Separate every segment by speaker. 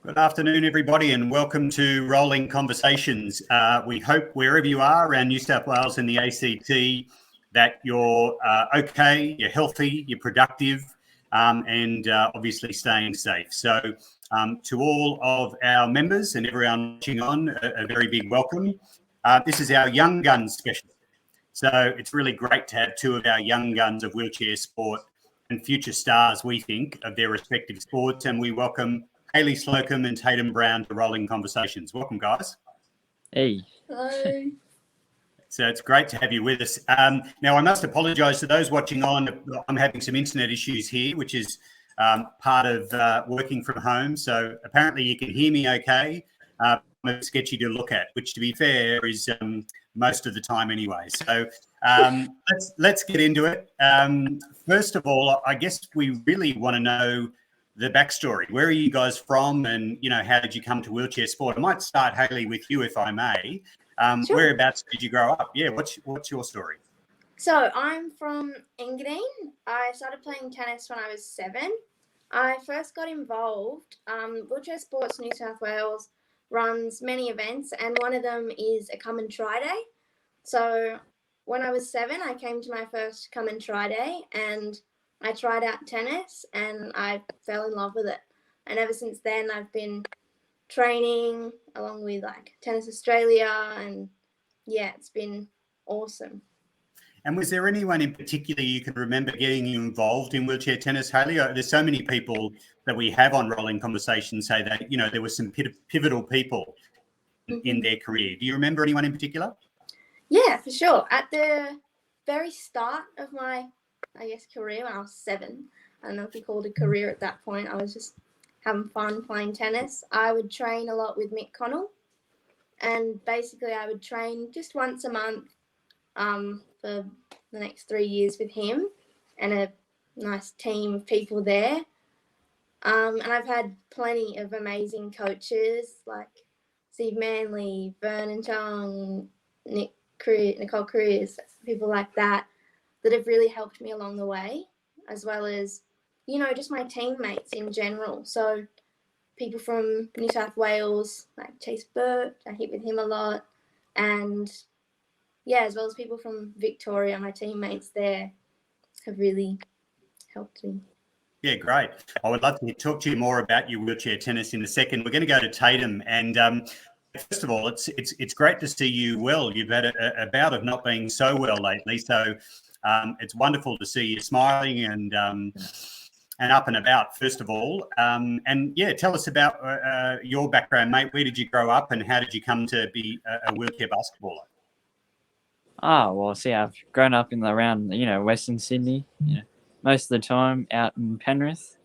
Speaker 1: Good afternoon, everybody, and welcome to Rolling Conversations. We hope wherever you are around New South Wales and the ACT that you're okay, you're healthy, you're productive, and obviously staying safe. So to all of our members and everyone watching on, a very big welcome. This is our Young Guns special. So it's really great to have two of our young guns of wheelchair sport and future stars, we think, of their respective sports. And we welcome Hayley Sloakim and Tayden Brown to Rolling Conversations. Welcome, guys.
Speaker 2: Hey.
Speaker 3: Hello.
Speaker 1: So it's great to have you with us. Now, I must apologise to those watching on. I'm having some internet issues here, which is part of working from home. So apparently you can hear me okay. It's sketchy to look at, which, to be fair, is most of the time anyway. So let's get into it. First of all, I guess we really want to know the backstory. Where are you guys from, and how did you come to wheelchair sport? I might start, Hayley, with you, if I may.
Speaker 3: Sure.
Speaker 1: Whereabouts did you grow up? Yeah, what's your story?
Speaker 3: So I'm from Engadine. I started playing tennis when I was 7. I first got involved. Wheelchair Sports New South Wales runs many events, and one of them is a come and try day. So when I was 7, I came to my first come and try day, and I tried out tennis and I fell in love with it. And ever since then, I've been training along with Tennis Australia, and yeah, it's been awesome.
Speaker 1: And was there anyone in particular you can remember getting you involved in wheelchair tennis, Hayley? There's so many people that we have on Rolling Conversations say that, there were some pivotal people in their career. Do you remember anyone in particular?
Speaker 3: Yeah, for sure. At the very start of my career, when I was 7, I don't know if you called it a career at that point, I was just having fun playing tennis. I would train a lot with Mick Connell, and basically I would train just once a month for the next 3 years with him and a nice team of people there. And I've had plenty of amazing coaches like Steve Manley, Vernon Chung, Nicole Cruz, people like that have really helped me along the way, as well as, just my teammates in general. So people from New South Wales, like Chase Burt, I hit with him a lot. And yeah, as well as people from Victoria, my teammates there have really helped me.
Speaker 1: Yeah, great. I would love to talk to you more about your wheelchair tennis in a second. We're going to go to Taitum, and first of all, it's great to see you well. You've had a bout of not being so well lately, so it's wonderful to see you smiling and up and about, first of all. And yeah, tell us about your background, mate. Where did you grow up, and how did you come to be a wheelchair basketballer?
Speaker 2: Well, see, I've grown up around Western Sydney, most of the time out in Penrith.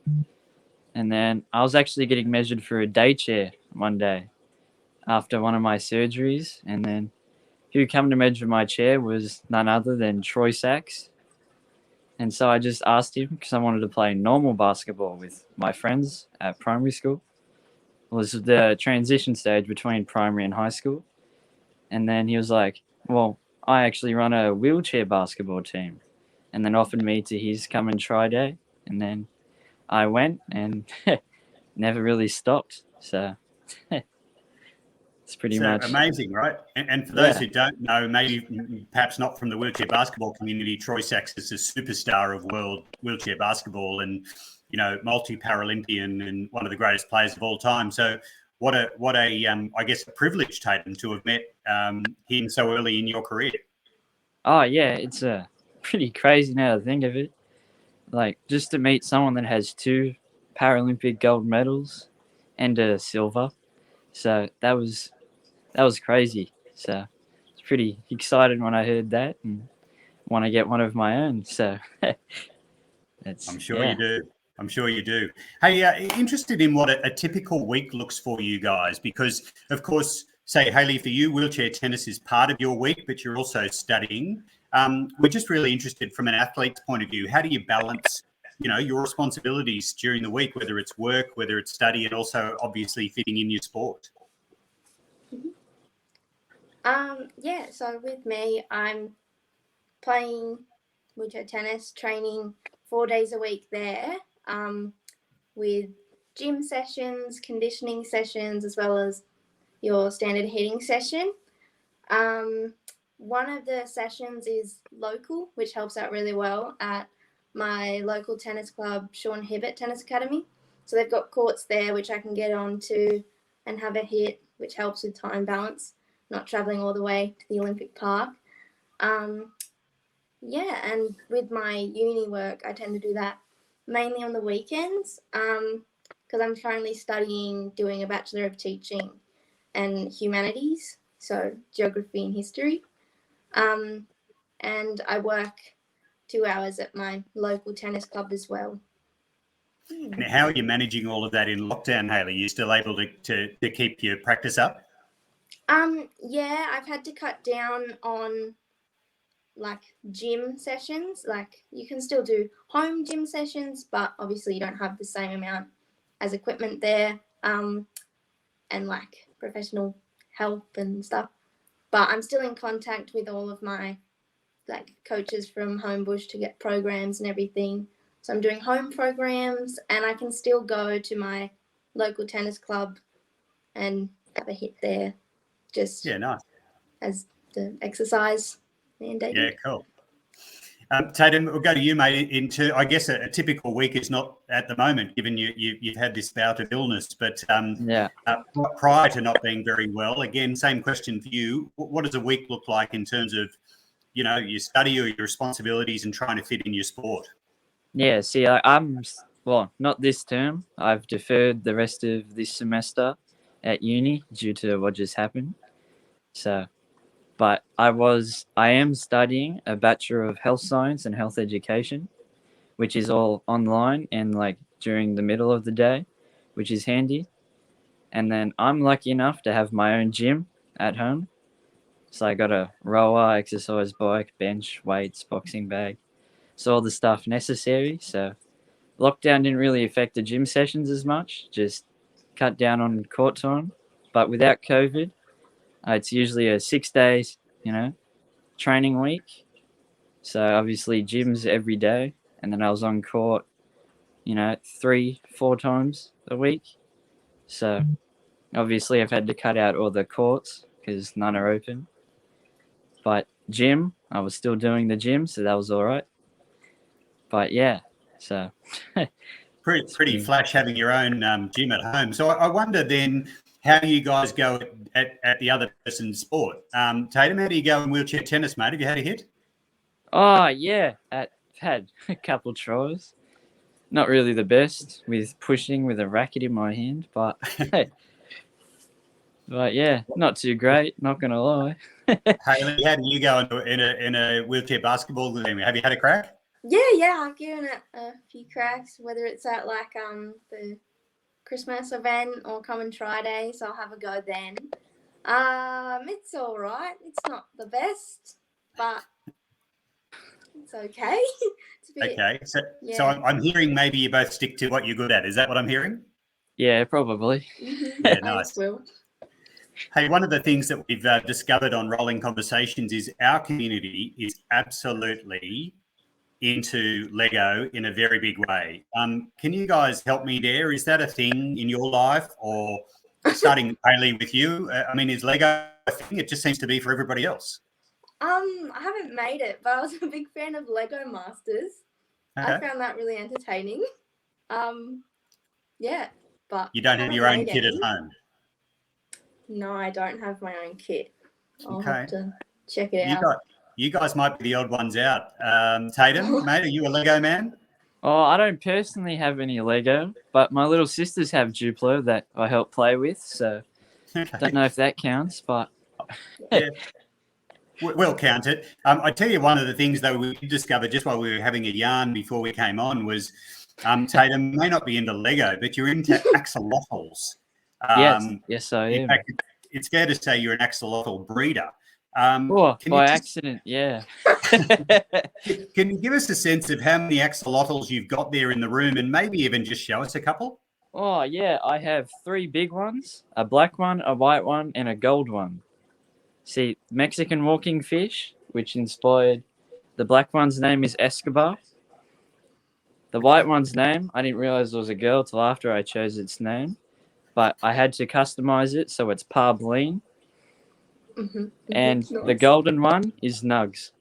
Speaker 2: And then I was actually getting measured for a day chair one day after one of my surgeries. And then who came to measure my chair was none other than Troy Sachs. And so I just asked him, because I wanted to play normal basketball with my friends at primary school. It was the transition stage between primary and high school. And then he was like, well, I actually run a wheelchair basketball team, and then offered me to his come and try day. And then I went and never really stopped. So it's pretty much
Speaker 1: amazing, right? And for those who don't know, maybe perhaps not from the wheelchair basketball community, Troy Sachs is a superstar of world wheelchair basketball, and multi-Paralympian and one of the greatest players of all time. So what a I guess a privilege, Tayden, to have met him so early in your career.
Speaker 2: Oh yeah, it's pretty crazy now to think of it. Like, just to meet someone that has 2 Paralympic gold medals and a silver. So that was crazy. So it's pretty excited when I heard that and want to get one of my own. So
Speaker 1: I'm sure you do. I'm sure you do. Hey, interested in what a typical week looks for you guys, because, of course, say, Hayley, for you, wheelchair tennis is part of your week, but you're also studying. We're just really interested from an athlete's point of view. How do you balance, your responsibilities during the week, whether it's work, whether it's study, and also obviously fitting in your sport?
Speaker 3: So with me, I'm playing wheelchair tennis, training 4 days a week there, with gym sessions, conditioning sessions, as well as your standard hitting session. One of the sessions is local, which helps out really well at my local tennis club, Sean Hibbert Tennis Academy. So they've got courts there which I can get on to and have a hit, which helps with time balance, not traveling all the way to the Olympic Park. And with my uni work, I tend to do that mainly on the weekends because I'm currently doing a Bachelor of Teaching and Humanities, so Geography and History. And I work 2 hours at my local tennis club as well.
Speaker 1: And how are you managing all of that in lockdown, Hayley? Are you still able to keep your practice up?
Speaker 3: Yeah, I've had to cut down on like gym sessions. Like you can still do home gym sessions, but obviously you don't have the same amount as equipment there, and like professional help and stuff. But I'm still in contact with all of my like coaches from Homebush to get programs and everything. So I'm doing home programs, and I can still go to my local tennis club and have a hit there, just
Speaker 1: nice
Speaker 3: as the exercise mandate.
Speaker 1: Yeah, cool. Tayden, we'll go to you, mate. Into I guess a typical week is not at the moment, given you've had this bout of illness, but prior to not being very well, again, same question for you. What does a week look like in terms of your study or your responsibilities and trying to fit in your sport?
Speaker 2: Yeah, see, I'm not this term. I've deferred the rest of this semester at uni due to what just happened. So, but I am studying a Bachelor of Health Science and Health Education, which is all online and like during the middle of the day, which is handy. And then I'm lucky enough to have my own gym at home. So I got a rower, exercise bike, bench, weights, boxing bag. So all the stuff necessary. So lockdown didn't really affect the gym sessions as much, just cut down on court time. But without COVID, it's usually a 6 days, training week. So obviously gyms every day. And then I was on court, 3-4 times a week. So obviously I've had to cut out all the courts because none are open. But gym, I was still doing the gym, so that was all right. But yeah, so
Speaker 1: pretty flash having your own gym at home. So I wonder then how you guys go at the other person's sport. Taytum, how do you go in wheelchair tennis, mate? Have you had a hit?
Speaker 2: Oh yeah, I've had a couple tries. Not really the best with pushing with a racket in my hand, but but yeah, not too great. Not gonna lie.
Speaker 1: Hayley, how do you go in a wheelchair basketball game? Have you had a crack?
Speaker 3: Yeah, I've given it a few cracks, whether it's at like the Christmas event or come and try day, so I'll have a go then. It's all right. It's not the best, but it's okay.
Speaker 1: Okay, so I'm hearing maybe you both stick to what you're good at. Is that what I'm hearing?
Speaker 2: Yeah, probably.
Speaker 3: Mm-hmm.
Speaker 1: Yeah, nice. Hey, one of the things that we've discovered on Rolling Conversations is our community is absolutely into Lego in a very big way. Can you guys help me there? Is that a thing in your life, or starting Hayley with you? Is Lego a thing? It just seems to be for everybody else.
Speaker 3: I haven't made it, but I was a big fan of Lego Masters. Okay. I found that really entertaining. Yeah, but
Speaker 1: you don't have your own kit at home.
Speaker 3: No, I don't have my own kit. I'll have to check it out.
Speaker 1: You guys might be the odd ones out. Tayden, mate, are you a Lego man?
Speaker 2: Oh, I don't personally have any Lego, but my little sisters have Duplo that I help play with, so don't know if that counts, but...
Speaker 1: Yeah. We'll count it. I tell you, one of the things, though, we discovered just while we were having a yarn before we came on was Tayden may not be into Lego, but you're into axolotls.
Speaker 2: Yes, I am.
Speaker 1: In fact, it's fair to say you're an axolotl breeder.
Speaker 2: By accident, yeah.
Speaker 1: Can you give us a sense of how many axolotls you've got there in the room, and maybe even just show us a couple?
Speaker 2: Oh, yeah, I have 3 big ones, a black one, a white one, and a gold one. See, Mexican walking fish, which inspired the black one's name is Escobar. The white one's name, I didn't realize it was a girl till after I chose its name, but I had to customize it so it's Parbleen. And
Speaker 3: Nice.
Speaker 2: the golden one is Nugs.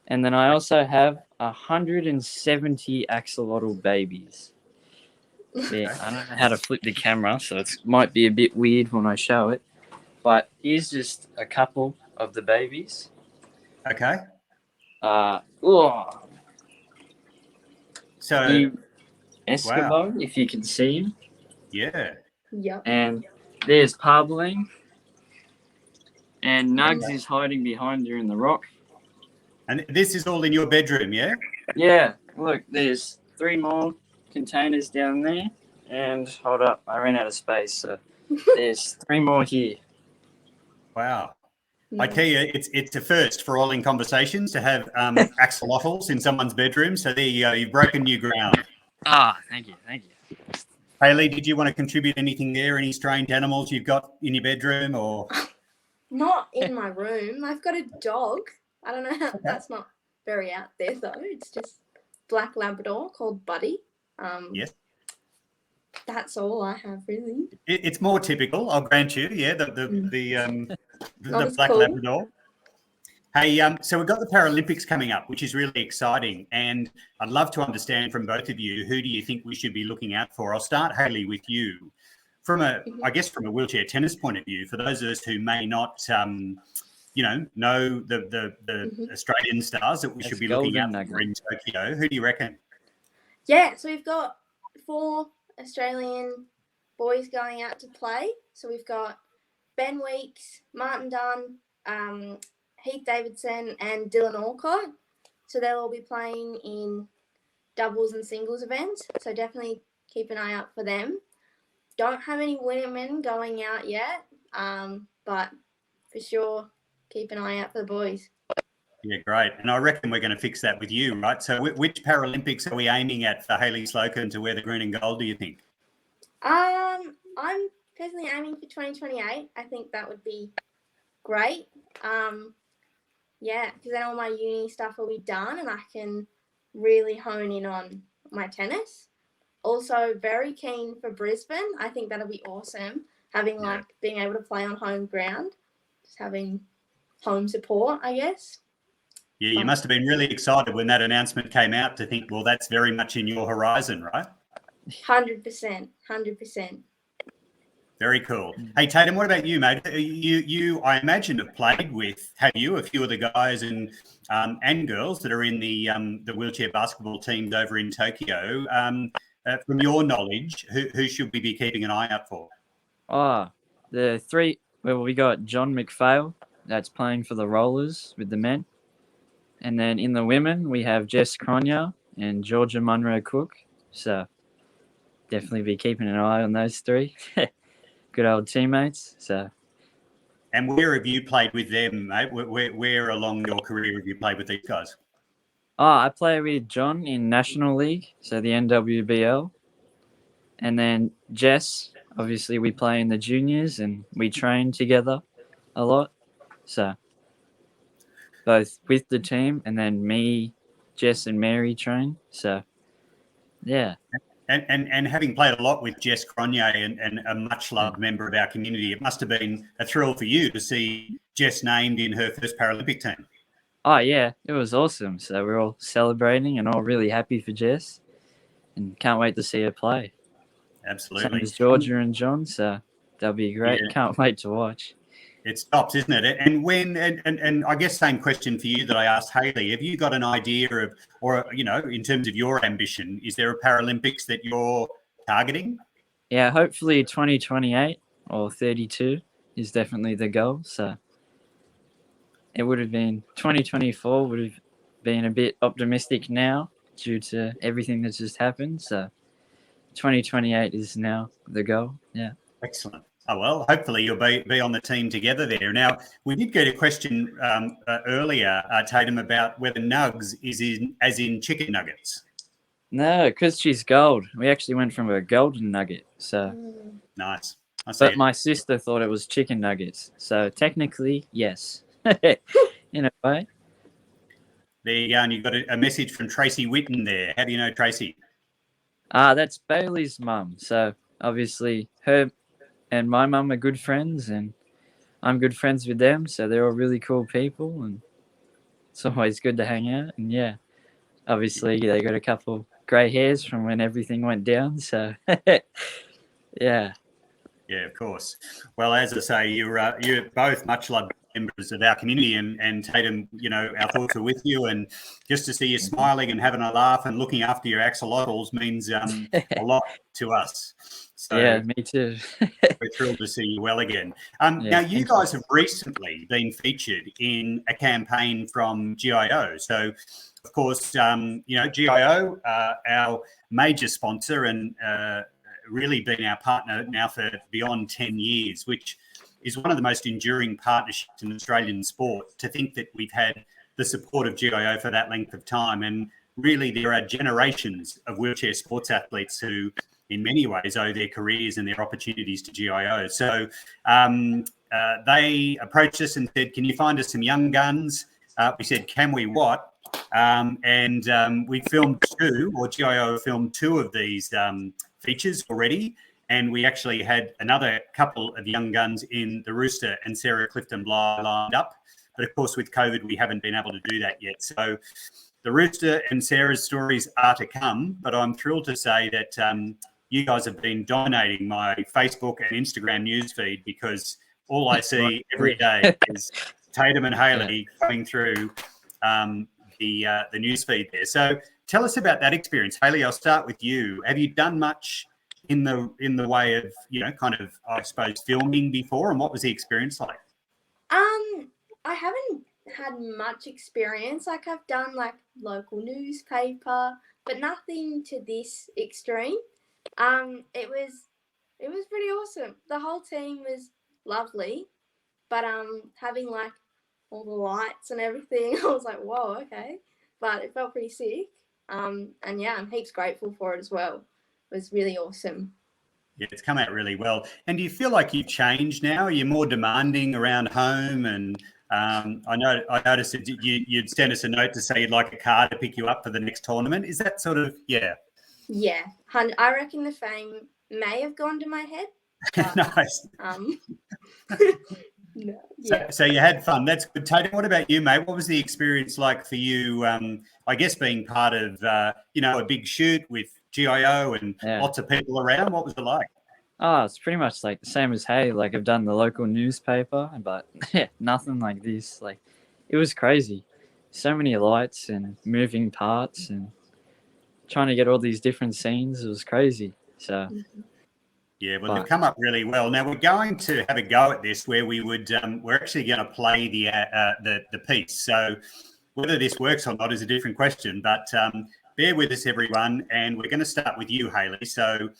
Speaker 2: And then I also have 170 axolotl babies. See, I don't know how to flip the camera, so it might be a bit weird when I show it. But here's just a couple of the babies.
Speaker 1: Okay. So,
Speaker 2: The Eskimo, if you can see him.
Speaker 1: yeah.
Speaker 3: Yep.
Speaker 2: And there's Parbleen. And Nugs is hiding behind her in the rock.
Speaker 1: And this is all in your bedroom, yeah?
Speaker 2: Yeah, look, there's 3 more containers down there. And hold up, I ran out of space. So there's 3 more here.
Speaker 1: Wow. I tell you, it's a first for All in Conversations to have axolotls in someone's bedroom. So there you go, you've broken new ground.
Speaker 2: Thank you.
Speaker 1: Hayley, did you want to contribute anything there? Any strange animals you've got in your bedroom or?
Speaker 3: Not in my room. I've got a dog. I don't know how that's not very out there though. It's just black Labrador called Buddy.
Speaker 1: Yes.
Speaker 3: That's all I have really.
Speaker 1: It's more typical, I'll grant you. Yeah, the black
Speaker 3: cool.
Speaker 1: Labrador. Hey, so we've got the Paralympics coming up, which is really exciting, and I'd love to understand from both of you, who do you think we should be looking out for? I'll start, Hayley, with you. From a wheelchair tennis point of view, for those of us who may not, know the Australian stars that we should be looking out for in Tokyo, who do you reckon?
Speaker 3: Yeah, so we've got 4 Australian boys going out to play. So we've got Ben Weeks, Martin Dunn, Heath Davidson and Dylan Alcott. So they'll all be playing in doubles and singles events. So definitely keep an eye out for them. Don't have any women going out yet, but for sure keep an eye out for the boys.
Speaker 1: Yeah, great. And I reckon we're going to fix that with you, right? So which Paralympics are we aiming at for Hayley Sloakim to wear the green and gold, do you think?
Speaker 3: I'm personally aiming for 2028. I think that would be great. Yeah, because then all my uni stuff will be done and I can really hone in on my tennis. Also, very keen for Brisbane. I think that'll be awesome, being able to play on home ground, just having home support, I guess.
Speaker 1: Yeah, you must have been really excited when that announcement came out to think, well, that's very much in your horizon, right?
Speaker 3: 100%.
Speaker 1: Very cool. Hey, Taytum, what about you, mate? You, I imagine, have played with, have you, a few of the guys and girls that are in the wheelchair basketball teams over in Tokyo. From your knowledge, who should we be keeping an eye out for?
Speaker 2: The 3. Well, we got John McPhail, that's playing for the Rollers with the men. And then in the women, we have Jess Cronje and Georgia Munro Cook. So definitely be keeping an eye on those 3. Good old teammates. So.
Speaker 1: And where have you played with them, mate? Where along your career have you played with these guys?
Speaker 2: I play with John in National League, so the NWBL. And then Jess, obviously we play in the juniors and we train together a lot. So both with the team and then me, Jess and Mary train. So, yeah.
Speaker 1: And having played a lot with Jess Cronje and a much-loved member of our community, it must have been a thrill for you to see Jess named in her first Paralympic team.
Speaker 2: Oh, yeah, it was awesome. So we're all celebrating and all really happy for Jess and can't wait to see her play.
Speaker 1: Absolutely.
Speaker 2: Same as Georgia and John, so that'll be great. Yeah. Can't wait to watch.
Speaker 1: It stops, isn't it? And I guess same question for you that I asked Hayley. Have you got an idea of, or, in terms of your ambition, is there a Paralympics that you're targeting?
Speaker 2: Yeah, hopefully 2028 or 32 is definitely the goal. So it would have been 2024 would have been a bit optimistic now due to everything that's just happened. So 2028 is now the goal. Yeah.
Speaker 1: Excellent. Oh, well, hopefully you'll be on the team together there. Now, we did get a question earlier, Taytum, about whether Nugs is as in chicken nuggets.
Speaker 2: No, because she's gold. We actually went from a golden nugget. So
Speaker 1: nice.
Speaker 2: But my sister thought it was chicken nuggets. So technically, yes, in a way.
Speaker 1: There you go. And you've got a message from Tracy Whitten there. How do you know Tracy?
Speaker 2: That's Bailey's mum. So obviously her and my mum are good friends, and I'm good friends with them. So they're all really cool people, and it's always good to hang out. And yeah, obviously they got a couple grey hairs from when everything went down. So yeah.
Speaker 1: Yeah, of course. Well, as I say, you're both much loved members of our community, and Taytum, our thoughts are with you, and just to see you smiling and having a laugh and looking after your axolotls means a lot to us. So
Speaker 2: yeah, me too.
Speaker 1: we're thrilled to see you well again. Now, you guys have recently been featured in a campaign from GIO. So, of course, GIO, our major sponsor, and really been our partner now for beyond 10 years, which is one of the most enduring partnerships in Australian sport. To think that we've had the support of GIO for that length of time. And really, there are generations of wheelchair sports athletes who, in many ways, owe their careers and their opportunities to GIO. So they approached us and said, can you find us some young guns? We said, can we what? And we filmed two, or GIO filmed two of these features already. And we actually had another couple of young guns in the Rooster and Sarah Clifton Bly lined up. But of course, with COVID, we haven't been able to do that yet. So the Rooster and Sarah's stories are to come. But I'm thrilled to say that you guys have been dominating my Facebook and Instagram newsfeed, because all I see every day is Taytum and Hayley coming through the newsfeed there. So tell us about that experience. Hayley, I'll start with you. Have you done much in the way of, I suppose, filming before, and what was the experience like?
Speaker 3: I haven't had much experience. Like, I've done like local newspaper, but nothing to this extreme. It was pretty awesome. The whole team was lovely, but having like all the lights and everything, I was like, whoa, okay. But it felt pretty sick. And yeah, I'm heaps grateful for it as well. It was really awesome.
Speaker 1: Yeah, it's come out really well. And do you feel like you've changed now? Are you more demanding around home? And I noticed that you'd send us a note to say you'd like a car to pick you up for the next tournament. Is that sort of, yeah?
Speaker 3: Yeah, I reckon the fame may have gone to my head. But,
Speaker 1: nice.
Speaker 3: No, yeah.
Speaker 1: So you had fun. That's good. Tayden, what about you, mate? What was the experience like for you? I guess being part of, a big shoot with GIO and lots of people around. What was it like?
Speaker 2: Oh, it's pretty much like the same as Hay. Like, I've done the local newspaper, but nothing like this. Like, it was crazy. So many lights and moving parts and trying to get all these different scenes. It was crazy. So.
Speaker 1: Yeah, well, they've come up really well. Now, we're going to have a go at this where we're actually going to play the piece. So whether this works or not is a different question, but bear with us, everyone. And we're going to start with you, Hayley. So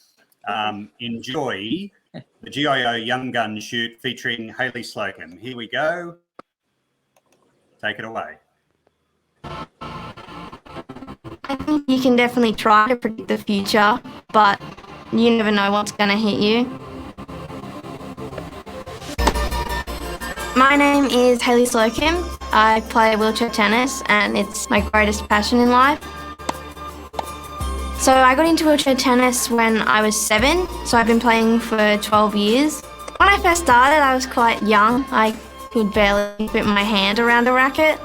Speaker 1: enjoy the GIO Young Gun shoot featuring Hayley Sloakim. Here we go. Take it away.
Speaker 3: I think you can definitely try to predict the future, but you never know what's going to hit you. My name is Hayley Sloakim. I play wheelchair tennis, and it's my greatest passion in life. So I got into wheelchair tennis when I was 7, so I've been playing for 12 years. When I first started, I was quite young. I could barely fit my hand around a racket,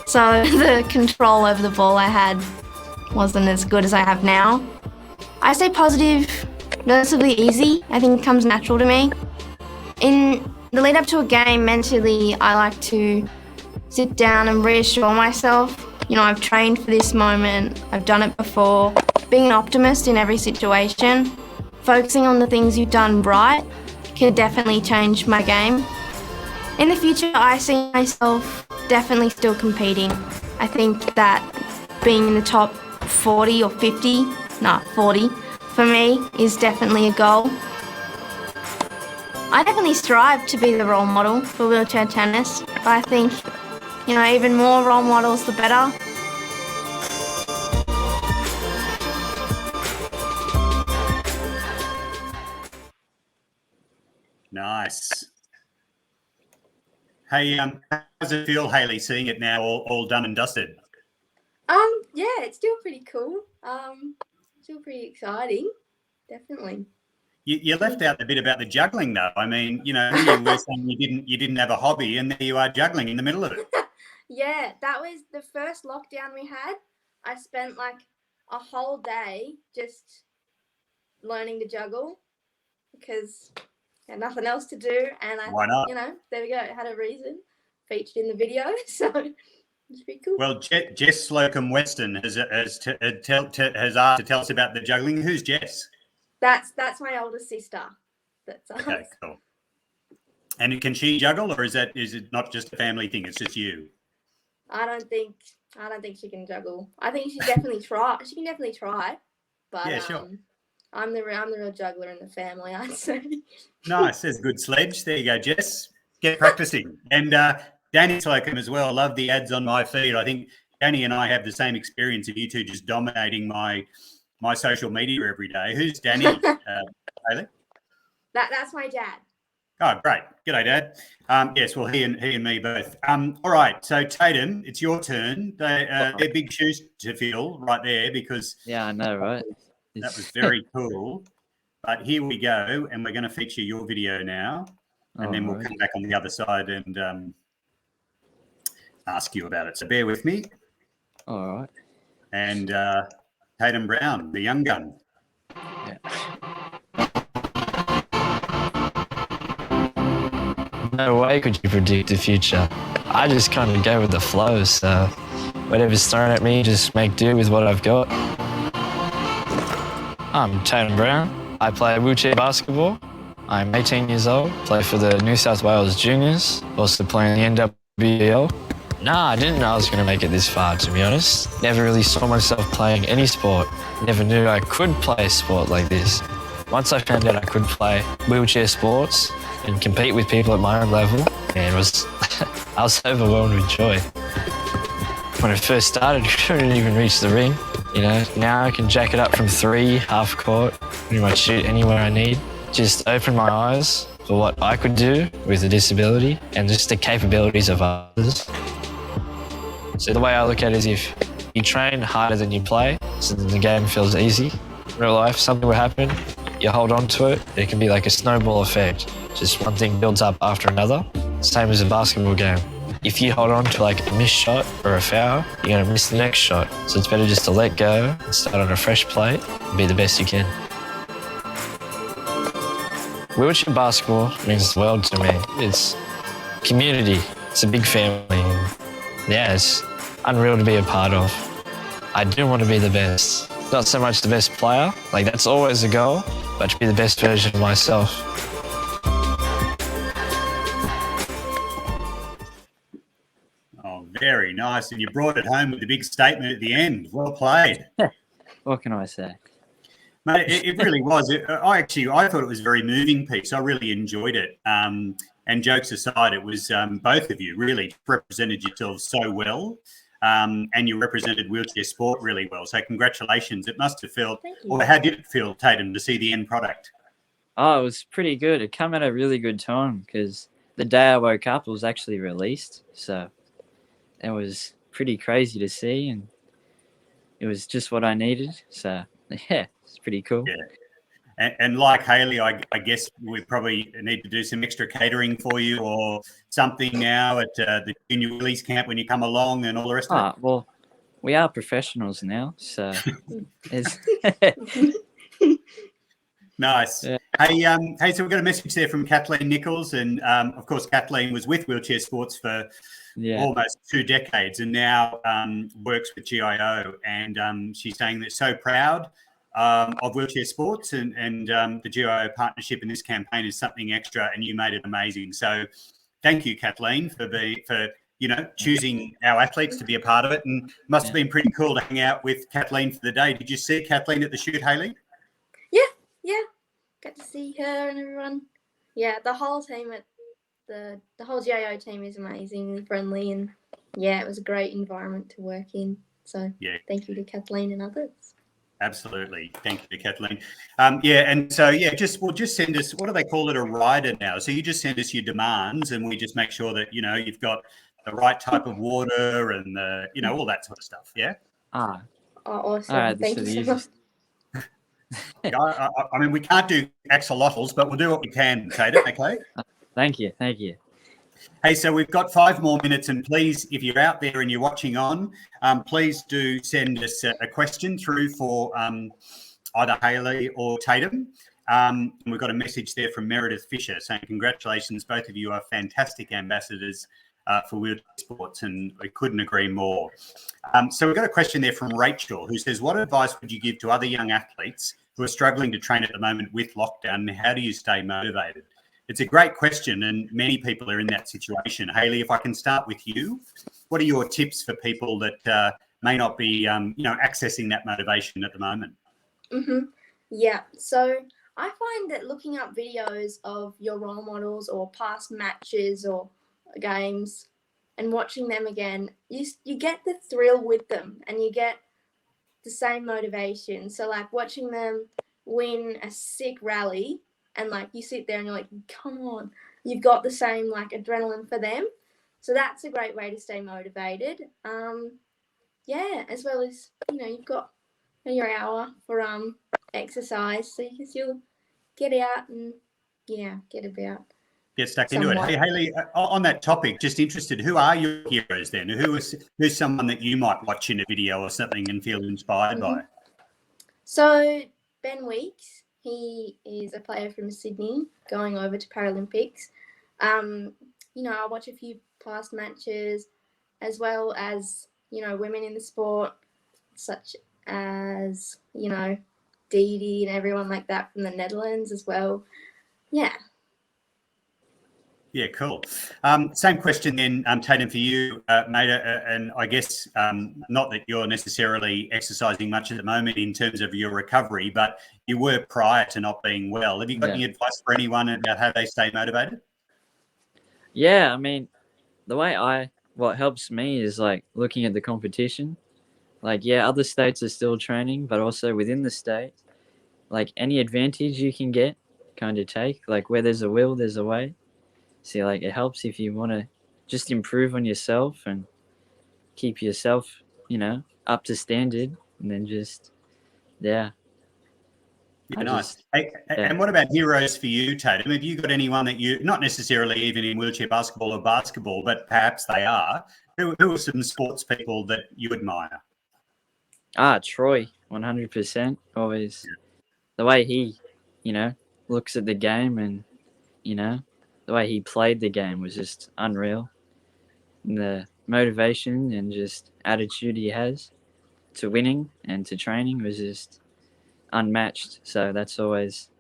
Speaker 3: so the control over the ball I had wasn't as good as I have now. I stay positive, relatively easy. I think it comes natural to me. In the lead up to a game, mentally, I like to sit down and reassure myself. I've trained for this moment. I've done it before. Being an optimist in every situation, focusing on the things you've done right can definitely change my game. In the future, I see myself definitely still competing. I think that being in the top 40 or 50, 40, for me is definitely a goal. I definitely strive to be the role model for wheelchair tennis, but I think, even more role models, the better.
Speaker 1: Nice. Hey, how does it feel, Hayley, seeing it now all done and dusted?
Speaker 3: Yeah, it's still pretty cool. Still pretty exciting, definitely.
Speaker 1: You left out the bit about the juggling, though. I mean, you know, you were saying you didn't have a hobby, and there you are juggling in the middle of it.
Speaker 3: Yeah, that was the first lockdown we had. I spent like a whole day just learning to juggle because I had nothing else to do, and
Speaker 1: Why not?
Speaker 3: there we go. It had a reason. Featured in the video, so it's pretty cool.
Speaker 1: Well, Jess Slocum Weston has asked to tell us about the juggling. Who's Jess?
Speaker 3: That's my older sister. That's
Speaker 1: okay, cool. And can she juggle, or is it not just a family thing? It's just you.
Speaker 3: I don't think she can juggle. I think she definitely try. She can definitely try, but
Speaker 1: yeah, sure.
Speaker 3: I'm the real juggler in the family, I'd say.
Speaker 1: Nice. There's a good sledge. There you go, Jess. Get practicing. And Danny Slocum as well. Love the ads on my feed. I think Danny and I have the same experience of you two just dominating my social media every day. Who's Danny, Hayley?
Speaker 3: That's my dad.
Speaker 1: Oh, great. G'day, Dad. Yes, well, he and me both. All right, so Tayden, it's your turn. They're big shoes to fill right there because...
Speaker 2: Yeah, I know, right?
Speaker 1: That was very cool. But here we go, and we're going to feature your video now, and then we'll come back on the other side and ask you about it. So bear with me.
Speaker 2: All right.
Speaker 1: And Tayden Brown, the young gun.
Speaker 2: Yeah.
Speaker 4: No way could you predict the future. I just kind of go with the flow, so whatever's thrown at me, just make do with what I've got. I'm Tayden Brown. I play wheelchair basketball. I'm 18 years old, play for the New South Wales Juniors, also play in the NWBL. Nah, I didn't know I was going to make it this far, to be honest. Never really saw myself playing any sport. Never knew I could play a sport like this. Once I found out I could play wheelchair sports and compete with people at my own level, and I was overwhelmed with joy. When I first started, I couldn't even reach the ring. You know, now I can jack it up from 3, half court, pretty much shoot anywhere I need. Just open my eyes for what I could do with a disability and just the capabilities of others. So the way I look at it is if you train harder than you play, so then the game feels easy. In real life, something will happen, you hold on to it, it can be like a snowball effect. Just one thing builds up after another, same as a basketball game. If you hold on to like a missed shot or a foul, you're gonna miss the next shot. So it's better just to let go and start on a fresh plate and be the best you can. Wheelchair basketball means the world to me. It's community, it's a big family. Yeah, it's unreal to be a part of. I do want to be the best. Not so much the best player, like that's always a goal, but to be the best version of myself.
Speaker 1: Oh, very nice. And you brought it home with the big statement at the end. Well played.
Speaker 2: What can I say?
Speaker 1: Mate, it really was. I thought it was a very moving piece. I really enjoyed it. And jokes aside, it was both of you really represented yourselves so well. And you represented wheelchair sport really well. So congratulations. It must have felt, or how did it feel, Tayden, to see the end product?
Speaker 2: Oh, it was pretty good. It came at a really good time because the day I woke up, it was actually released. So it was pretty crazy to see, and it was just what I needed. So, yeah, it's pretty cool.
Speaker 1: Yeah. And like Hayley, I guess we probably need to do some extra catering for you or something now at the junior release camp when you come along and all the rest of it.
Speaker 2: Well, we are professionals now, so it's
Speaker 1: nice. Yeah. Hey, so we've got a message there from Kathleen Nichols, and of course Kathleen was with wheelchair sports for almost 2 decades, and now works with GIO, and she's saying that so proud of wheelchair sports and the GIO partnership in this campaign is something extra, and you made it amazing. So thank you, Kathleen, for choosing our athletes to be a part of it, and must have been pretty cool to hang out with Kathleen for the day. Did you see Kathleen at the shoot, Hayley?
Speaker 3: Yeah. Got to see her and everyone. Yeah, the whole team at the whole GIO team is amazing and friendly, and yeah, it was a great environment to work in. So thank you to Kathleen and others.
Speaker 1: Absolutely. Thank you to Kathleen. And so, just send us, what do they call it, a rider now? So you just send us your demands and we just make sure that, you've got the right type of water and, all that sort of stuff. Yeah?
Speaker 2: Ah,
Speaker 3: Oh, awesome.
Speaker 2: all right. This
Speaker 3: Thank
Speaker 2: is
Speaker 3: you so much.
Speaker 2: easy.
Speaker 1: I mean, we can't do axolotls, but we'll do what we can, Tayden, okay?
Speaker 2: Thank you. Thank you.
Speaker 1: Hey, so we've got 5 more minutes, and please, if you're out there and you're watching on, please do send us a question through for either Hayley or Taytum. And we've got a message there from Meredith Fisher saying, congratulations, both of you are fantastic ambassadors for wheelchair sports, and we couldn't agree more. So we've got a question there from Rachel, who says, what advice would you give to other young athletes who are struggling to train at the moment with lockdown, and how do you stay motivated? It's a great question, and many people are in that situation. Hayley, if I can start with you, what are your tips for people that may not be, accessing that motivation at the moment?
Speaker 3: Yeah, so I find that looking up videos of your role models or past matches or games and watching them again, you get the thrill with them and you get the same motivation. So like watching them win a sick rally and like you sit there and you're like, come on, you've got the same like adrenaline for them. So that's a great way to stay motivated. Yeah, as well as, you've got your hour for exercise, so you'll get out and get about.
Speaker 1: Get stuck into it. Hey, Hayley, on that topic, just interested, who are your heroes then? Who's someone that you might watch in a video or something and feel inspired by?
Speaker 3: So Ben Weeks, he is a player from Sydney going over to Paralympics. I watch a few past matches as well as, women in the sport such as, Dee Dee and everyone like that from the Netherlands as well. Yeah.
Speaker 1: Yeah, cool. Same question then, Tayden, for you, mate. And I guess not that you're necessarily exercising much at the moment in terms of your recovery, but you were prior to not being well. Have you got any advice for anyone about how they stay motivated?
Speaker 2: Yeah, I mean, what helps me is like looking at the competition. Like, other states are still training, but also within the state, like any advantage you can get, kind of take. Like where there's a will, there's a way. See, like it helps if you want to just improve on yourself and keep yourself, up to standard, and then just,
Speaker 1: Yeah, nice. And what about heroes for you, Taytum? Have you got anyone that you, not necessarily even in wheelchair basketball or basketball, but perhaps they are, who are some sports people that you admire?
Speaker 2: Troy, 100%. Always the way he, looks at the game and, the way he played the game was just unreal. And the motivation and just attitude he has to winning and to training was just unmatched. So that's always,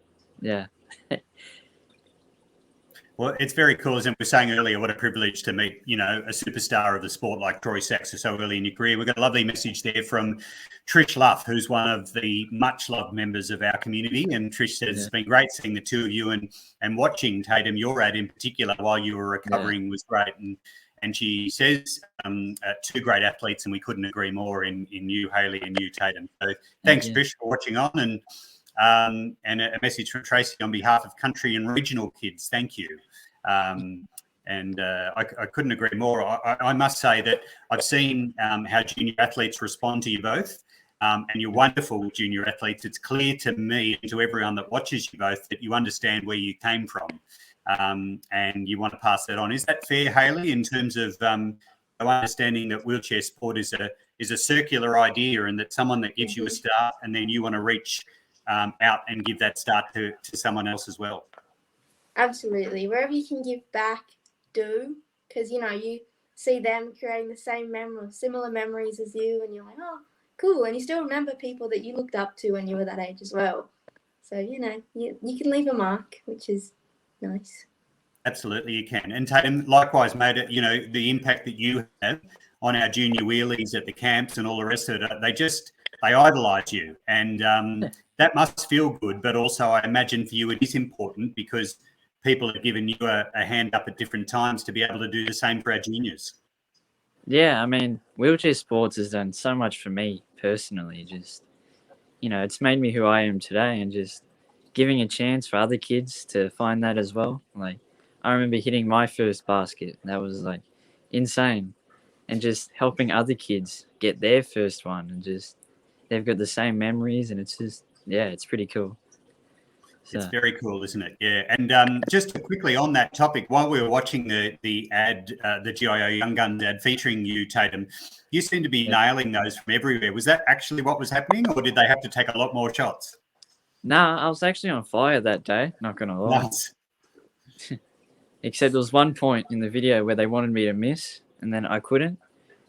Speaker 1: Well, it's very cool. As I was saying earlier, what a privilege to meet, a superstar of the sport like Troy Saxer so early in your career. We've got a lovely message there from Trish Luff, who's one of the much-loved members of our community. And Trish says it's been great seeing the two of you and watching, Taytum, your ad in particular, while you were recovering was great. And she says, 2 great athletes, and we couldn't agree more in you, Hayley, and you, Taytum. So thanks, Trish, for watching on. And a message from Tracy on behalf of country and regional kids. Thank you. I couldn't agree more. I must say that I've seen how junior athletes respond to you both, and you're wonderful junior athletes. It's clear to me and to everyone that watches you both that you understand where you came from, and you want to pass that on. Is that fair, Hayley, in terms of understanding that wheelchair sport is a circular idea, and that someone that gives you a start and then you want to reach out and give that start to someone else as well?
Speaker 3: Absolutely. Wherever you can give back, do, because you see them creating the same similar memories as you, and you're like, oh, cool, and you still remember people that you looked up to when you were that age as well. So you can leave a mark, which is nice.
Speaker 1: Absolutely, you can. And Taytum, likewise, mate. The impact that you have on our junior wheelies at the camps and all the rest of it, they idolise you, and that must feel good. But also, I imagine for you, it is important because people have given you a hand up at different times to be able to do the same for our juniors.
Speaker 2: Yeah, I mean, wheelchair sports has done so much for me personally. Just, it's made me who I am today, and just giving a chance for other kids to find that as well. Like, I remember hitting my first basket. That was like insane. And just helping other kids get get their first one, and just they've got the same memories, and it's just it's pretty cool. So.
Speaker 1: It's very cool, isn't it? Yeah. And just quickly on that topic, while we were watching the ad, the GIO Young Guns ad featuring you, Taytum, you seem to be nailing those from everywhere. Was that actually what was happening, or did they have to take a lot more shots?
Speaker 2: Nah, I was actually on fire that day, not going to lie.
Speaker 1: Nice.
Speaker 2: Except there was one point in the video where they wanted me to miss, and then I couldn't.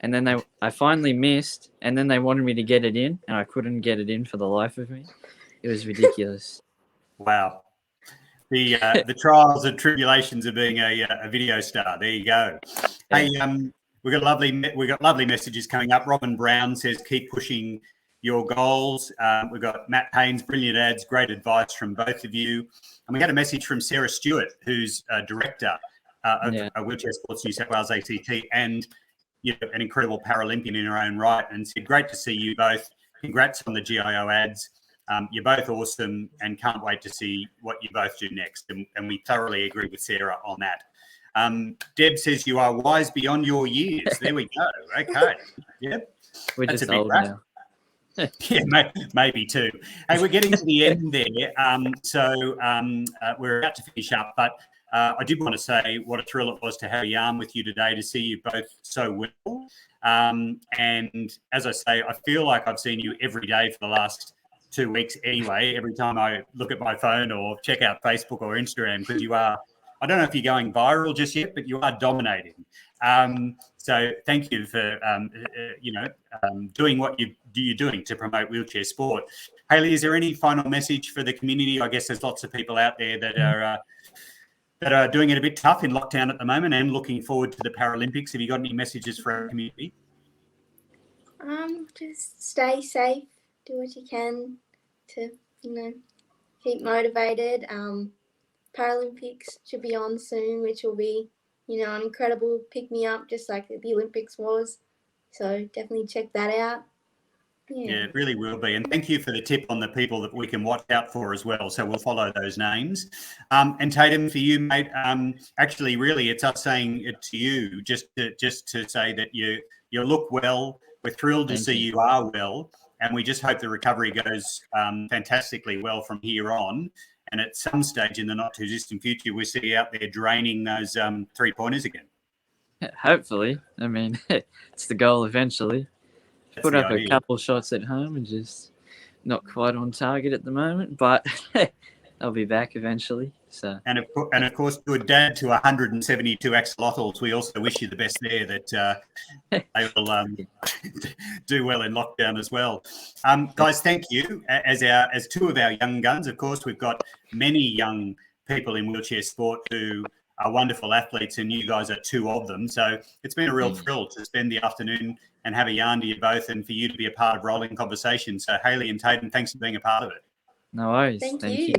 Speaker 2: And then I finally missed, and then they wanted me to get it in, and I couldn't get it in for the life of me. It was ridiculous.
Speaker 1: Wow. The trials and tribulations of being a video star. There you go.
Speaker 2: Yeah.
Speaker 1: Hey, we got lovely messages coming up. Robin Brown says, keep pushing your goals. We've got Matt Payne's brilliant ads, great advice from both of you. And we had a message from Sarah Stewart, who's a director of Wheelchair Sports New South Wales ACT and an incredible Paralympian in her own right, and said, great to see you both. Congrats on the GIO ads. You're both awesome and can't wait to see what you both do next. And we thoroughly agree with Sarah on that. Deb says you are wise beyond your years. There we go. Okay. Yep.
Speaker 2: We're
Speaker 1: That's
Speaker 2: just
Speaker 1: a big
Speaker 2: old
Speaker 1: rap.
Speaker 2: now.
Speaker 1: Yeah, maybe too. Hey, we're getting to the end there. So we're about to finish up, but I did want to say what a thrill it was to have a yarn with you today, to see you both so well. And as I say, I feel like I've seen you every day for the last 2 weeks anyway, every time I look at my phone or check out Facebook or Instagram, because you are, I don't know if you're going viral just yet, but you are dominating. So thank you for, doing what you're doing to promote wheelchair sport. Hayley, is there any final message for the community? I guess there's lots of people out there that are doing it a bit tough in lockdown at the moment and looking forward to the Paralympics. Have you got any messages for our community?
Speaker 3: Just stay safe, do what you can to, keep motivated. Paralympics should be on soon, which will be, an incredible pick-me-up, just like the Olympics was. So definitely check that out.
Speaker 1: Yeah, it really will be. And thank you for the tip on the people that we can watch out for as well. So we'll follow those names. And Taytum, for you, mate, actually, really, it's us saying it to you just to say that you look well. We're thrilled to see you are well. And we just hope the recovery goes fantastically well from here on. And at some stage in the not too distant future, we'll see you out there draining those 3-pointers again.
Speaker 2: Hopefully. I mean, it's the goal eventually. Put up a couple shots at home and just not quite on target at the moment, but I'll be back eventually. So
Speaker 1: and of course, to a dad to 172 axolotls, we also wish you the best there. That they will do well in lockdown as well. Guys, thank you. As two of our young guns, of course, we've got many young people in wheelchair sport who are wonderful athletes, and you guys are two of them. So it's been a real thrill to spend the afternoon and have a yarn to you both, and for you to be a part of Rolling Conversation. So Hayley and Tayden, thanks for being a part of it.
Speaker 2: No worries.
Speaker 3: Thank you.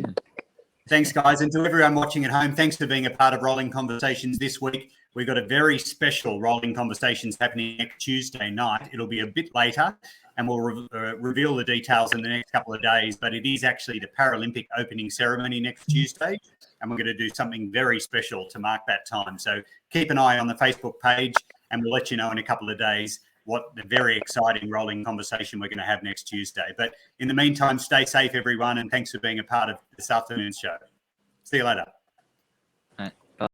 Speaker 1: Thanks, guys. And to everyone watching at home, thanks for being a part of Rolling Conversations this week. We've got a very special Rolling Conversations happening next Tuesday night. It'll be a bit later, and we'll reveal the details in the next couple of days, but it is actually the Paralympic opening ceremony next Tuesday, and we're going to do something very special to mark that time. So keep an eye on the Facebook page, and we'll let you know in a couple of days what the very exciting Rolling Conversation we're going to have next Tuesday. But in the meantime, stay safe, everyone, and thanks for being a part of this afternoon's show. See you later.